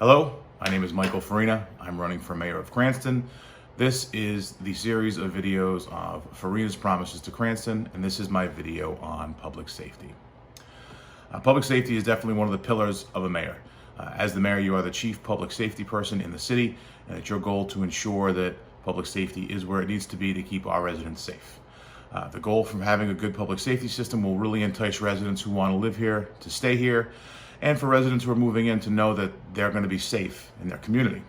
Hello, my name is Michael Farina. I'm running for mayor of Cranston. This is the series of videos of Farina's promises to Cranston, and this is my video on public safety. Public safety is definitely one of the pillars of a mayor. As the mayor, you are the chief public safety person in the city, and it's your goal to ensure that public safety is where it needs to be to keep our residents safe. The goal from having a good public safety system will really entice residents who want to live here to stay here, and for residents who are moving in to know that they're going to be safe in their community.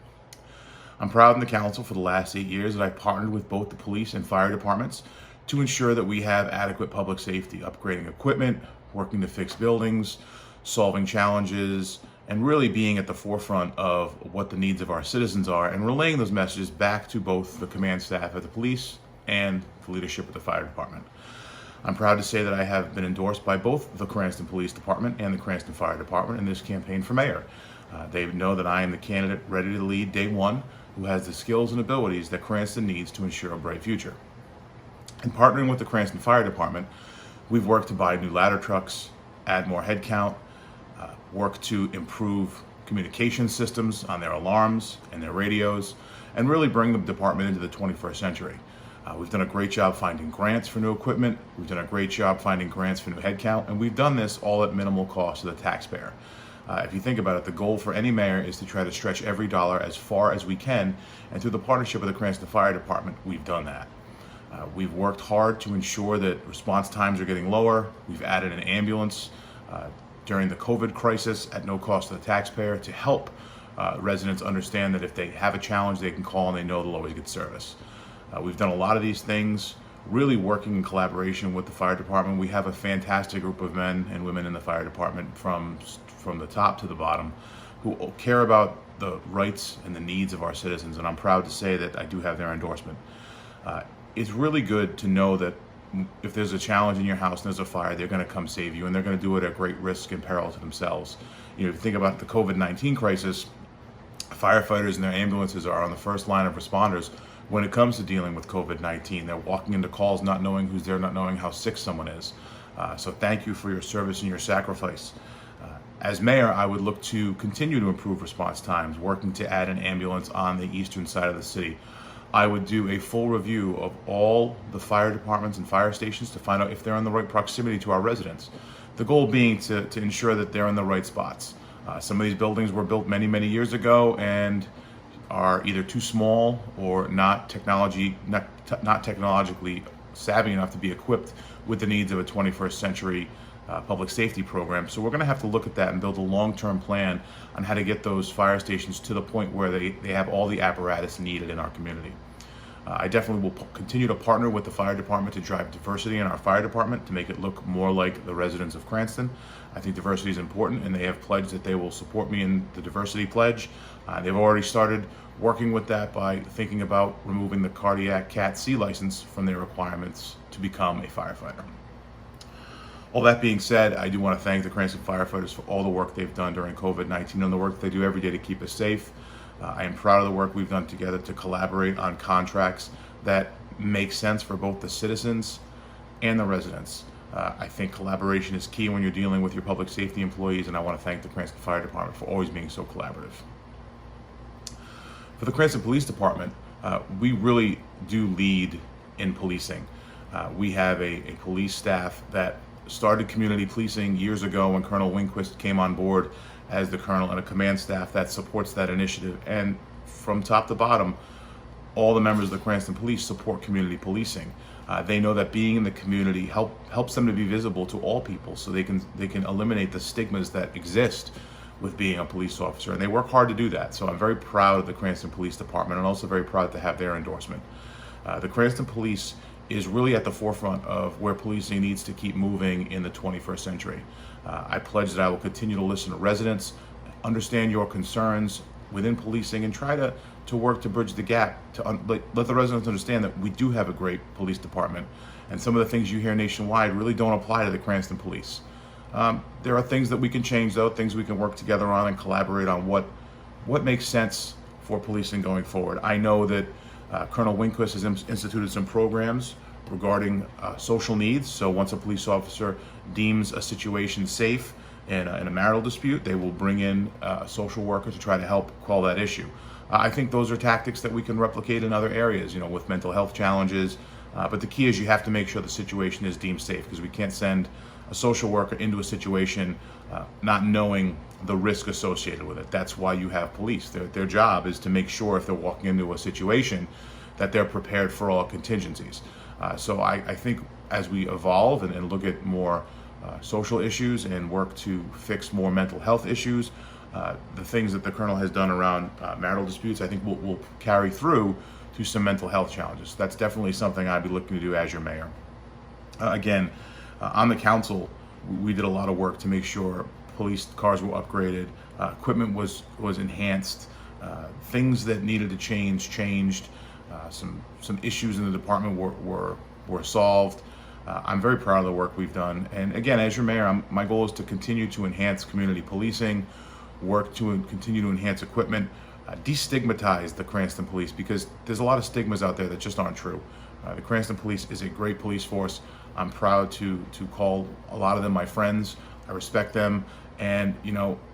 I'm proud in the council for the last 8 years that I've partnered with both the police and fire departments to ensure that we have adequate public safety, upgrading equipment, working to fix buildings, solving challenges, and really being at the forefront of what the needs of our citizens are and relaying those messages back to both the command staff at the police and the leadership of the fire department. I'm proud to say that I have been endorsed by both the Cranston Police Department and the Cranston Fire Department in this campaign for mayor. They know that I am the candidate ready to lead day one, who has the skills and abilities that Cranston needs to ensure a bright future. In partnering with the Cranston Fire Department, we've worked to buy new ladder trucks, add more headcount, work to improve communication systems on their alarms and their radios, and really bring the department into the 21st century. We've done a great job finding grants for new equipment. We've done a great job finding grants for new headcount, and we've done this all at minimal cost to the taxpayer. If you think about it, the goal for any mayor is to try to stretch every dollar as far as we can, and through the partnership with the Cranston Fire Department, we've done that. We've worked hard to ensure that response times are getting lower. We've added an ambulance during the COVID crisis at no cost to the taxpayer to help residents understand that if they have a challenge, they can call and they know they'll always get service. We've done a lot of these things really working in collaboration with the fire department. We have a fantastic group of men and women in the fire department from the top to the bottom who care about the rights and the needs of our citizens, and I'm proud to say that I do have their endorsement. It's really good to know that if there's a challenge in your house and there's a fire, they're going to come save you, and they're going to do it at great risk and peril to themselves. You know, if you think about the COVID-19 crisis, firefighters and their ambulances are on the first line of responders when it comes to dealing with COVID-19. They're walking into calls not knowing who's there, not knowing how sick someone is. So thank you for your service and your sacrifice. As mayor, I would look to continue to improve response times, working to add an ambulance on the eastern side of the city. I would do a full review of all the fire departments and fire stations to find out if they're in the right proximity to our residents. The goal being to ensure that they're in the right spots. Some of these buildings were built many, many years ago and are either too small or not technologically savvy enough to be equipped with the needs of a 21st century public safety program. So we're going to have to look at that and build a long-term plan on how to get those fire stations to the point where they have all the apparatus needed in our community. I definitely will continue to partner with the fire department to drive diversity in our fire department to make it look more like the residents of Cranston. I think diversity is important, and they have pledged that they will support me in the diversity pledge. They've already started working with that by thinking about removing the cardiac Cat C license from their requirements to become a firefighter. All that being said, I do want to thank the Cranston firefighters for all the work they've done during COVID-19 and the work they do every day to keep us safe. I am proud of the work we've done together to collaborate on contracts that make sense for both the citizens and the residents. I think collaboration is key when you're dealing with your public safety employees, and I want to thank the Cranston Fire Department for always being so collaborative. For the Cranston Police Department, we really do lead in policing. We have a police staff that started community policing years ago when Colonel Winquist came on board as the colonel, and a command staff that supports that initiative. And from top to bottom, all the members of the Cranston Police support community policing. They know that being in the community helps them to be visible to all people, so they can eliminate the stigmas that exist with being a police officer, and they work hard to do that. So I'm very proud of the Cranston Police Department, and also very proud to have their endorsement. The Cranston Police is really at the forefront of where policing needs to keep moving in the 21st century. I pledge that I will continue to listen to residents, understand your concerns within policing, and try to work to bridge the gap to let the residents understand that we do have a great police department, and some of the things you hear nationwide really don't apply to the Cranston Police. There are things that we can change, though, things we can work together on and collaborate on what makes sense for policing going forward. I know that Colonel Winquist has instituted some programs regarding social needs. So once a police officer deems a situation safe, in a marital dispute, they will bring in a social worker to try to help quell that issue. I think those are tactics that we can replicate in other areas, with mental health challenges. But the key is you have to make sure the situation is deemed safe, because we can't send a social worker into a situation not knowing the risk associated with it. That's why you have police. Their job is to make sure if they're walking into a situation that they're prepared for all contingencies. So I think as we evolve and look at more social issues and work to fix more mental health issues, the things that the Colonel has done around marital disputes, I think will carry through to some mental health challenges. That's definitely something I'd be looking to do as your mayor. Again, on the council, we did a lot of work to make sure police cars were upgraded, equipment was enhanced, things that needed to change changed, some issues in the department were solved. I'm very proud of the work we've done. And again, as your mayor, my goal is to continue to enhance community policing, work to continue to enhance equipment, destigmatize the Cranston police, because there's a lot of stigmas out there that just aren't true. The Cranston police is a great police force. I'm proud to call a lot of them my friends. I respect them. And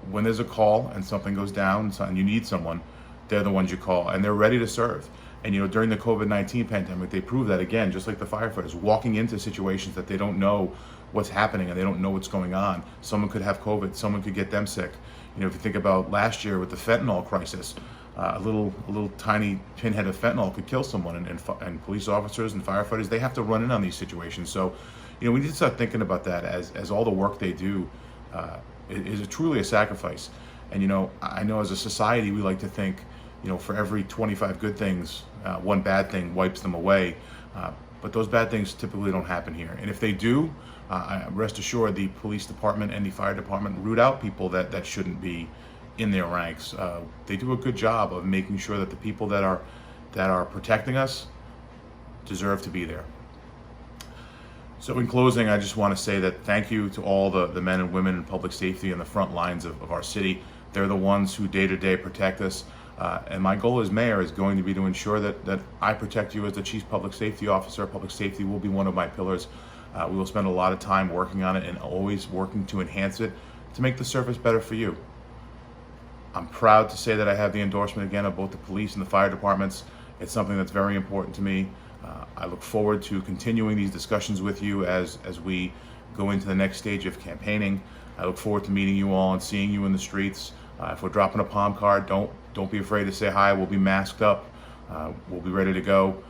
when there's a call and something goes down and you need someone, they're the ones you call, and they're ready to serve. And during the COVID-19 pandemic, they proved that again, just like the firefighters, walking into situations that they don't know what's happening and they don't know what's going on. Someone could have COVID, someone could get them sick. If you think about last year with the fentanyl crisis, a little tiny pinhead of fentanyl could kill someone, and police officers and firefighters, they have to run in on these situations. So, we need to start thinking about that as all the work they do is truly a sacrifice. And I know as a society we like to think, for every 25 good things, one bad thing wipes them away. But those bad things typically don't happen here. And if they do, rest assured the police department and the fire department root out people that shouldn't be in their ranks. They do a good job of making sure that the people that are protecting us deserve to be there. So in closing, I just want to say that thank you to all the men and women in public safety in the front lines of our city. They're the ones who day to day protect us. And my goal as mayor is going to be to ensure that I protect you as the chief public safety officer. Public safety will be one of my pillars. We will spend a lot of time working on it and always working to enhance it to make the service better for you. I'm proud to say that I have the endorsement again of both the police and the fire departments. It's something that's very important to me. I look forward to continuing these discussions with you as we go into the next stage of campaigning. I look forward to meeting you all and seeing you in the streets. If we're dropping a palm card, don't be afraid to say hi. We'll be masked up. We'll be ready to go.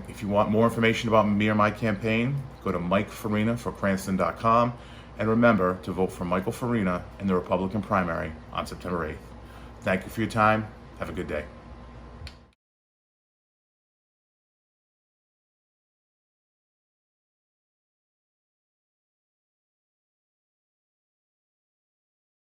If you want more information about me or my campaign, go to Mike Farina for Cranston.com. And remember to vote for Michael Farina in the Republican primary on September 8th. Thank you for your time. Have a good day.